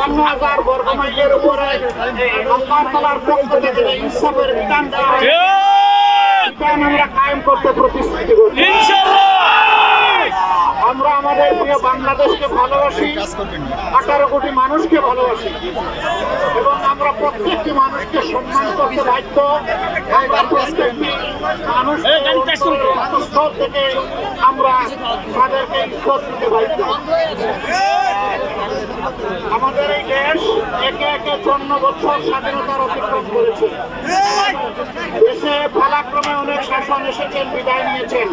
52,000 বর্গমাইলের উপরে আল্লাহ তাআলার পক্ষ থেকে ইনসাফের বিধান দেওয়া হয়েছে, আমরা কায়েম করতে প্রতিশ্রুতি করছি ইনশাআল্লাহ। আমরা আমাদের প্রিয় বাংলাদেশকে ভালোবাসি, 18 কোটি মানুষকে ভালোবাসি এবং আমরা প্রত্যেকটি মানুষকে সম্মান করতে বাধ্য। আমরা প্রত্যেকটি মানুষের থেকে আমরা তাদেরকে ইজ্জত দিতে বাধ্য। আমাদের এই দেশ একে একে 54 বছর স্বাধীনতার অতিক্রম করেছে। দেশে পালাক্রমে অনেক শাসন এসেছেন, বিদায় নিয়েছেন।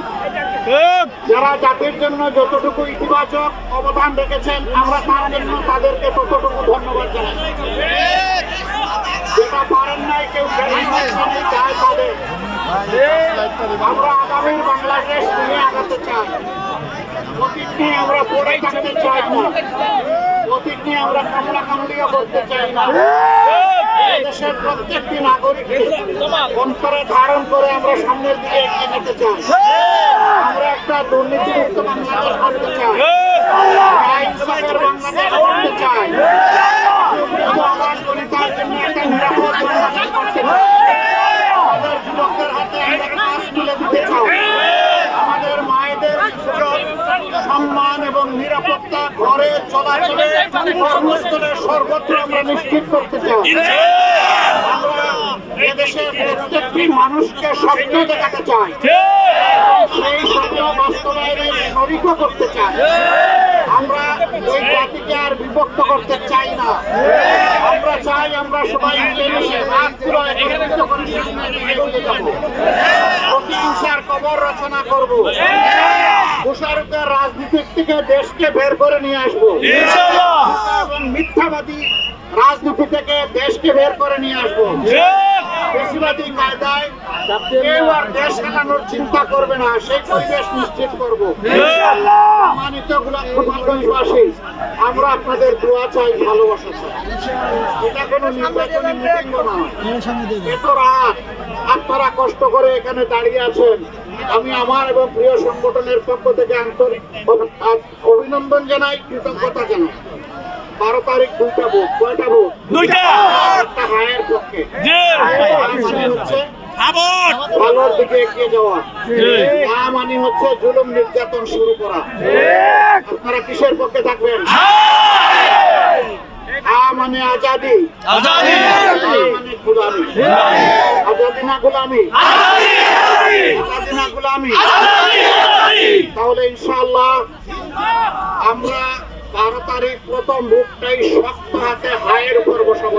যারা জাতির জন্য যতটুকু ইতিবাচক অবদান রেখেছেন, আমরা তার জন্য তাদেরকে ততটুকু ধন্যবাদ জানাই। যেটা পারেন নাই, কেউ চায় পাবে। আমরা আগামীর বাংলাদেশ নিয়ে আগাতে চাই। অতীত নিয়ে আমরা পড়ে থাকতে চাই না, অতীত নিয়ে আমরা কামড়াকামড়িও করতে চাই না। দেশের প্রত্যেকটি নাগরিক অন্তরে ধারণ করে আমরা সামনের দিকে এগিয়ে যেতে চাই। আমরা একটা দুর্নীতিমুক্ত বাংলাদেশ করতে চাই, আইনসভার বাংলাদেশ করতে চাই, আবাস গণিতার জন্য একটা নিরাপদ বাংলাদেশ করতে চাই। আমাদের যুবকদের হাতে একটা কাজ তুলে দিতে চাই। আমাদের মায়েদের সম্মান এবং নিরাপত্তা ঘরে চলাচলে কর্মস্থলে সর্বত্র আমরা নিশ্চিত করতে চাই। আমরা এদেশের প্রত্যেকটি মানুষকে স্বপ্ন দেখাতে চাই, সেই স্বপ্ন বাস্তবায়নের শরিকও করতে চাই। আমরা এই জাতিকে আর বিভক্ত করতে চাই না। আমরা চাই আমরা সবাই মিলেমিশে একত্রিত করে সামনে এগিয়ে যাব। প্রতিহিংসার কবর রচনা করব, প্রসারকের রাজনীতির থেকে দেশকে বের করে নিয়ে আসবো এবং মিথ্যাবাদী রাজনীতি থেকে দেশকে বের করে নিয়ে আসবো। বেশিবাদী কায়দায় কেউ আর দেশ চালানোর চিন্তা করবে না, সেই পরিবেশ নিশ্চিত করবো। সম্মানিত গোলাপগঞ্জবাসী, আমরা আপনাদের দোয়া চাই, ভালোবাসা চাই। এটা কোনো নির্বাচনী মিটিং না। এত রাত আপনারা কষ্ট করে এখানে দাঁড়িয়ে আছেন, আমি আমার এবং প্রিয় সংগঠনের পক্ষ থেকে আন্তরিক অভিনন্দন জানাই, কৃতজ্ঞতা জানাই। 12 তারিখ 2টা ভোট। কয়টা ভোট? 2টা। একটা হায়ের পক্ষে, মানে হচ্ছে ভালোর দিকে এগিয়ে যাওয়া, না মানে হচ্ছে জুলুম নির্যাতন শুরু করা। আপনারা কিসের পক্ষে থাকবেন? মানে আজাদি, মানে গুলামি। আজাদি না গুলামি, আজাদি না গুলামি। তাহলে ইনশাআল্লাহ আমরা 12 তারিখ প্রথম ভোটটাই শক্ত হাতে হায়ের উপর বসাবো।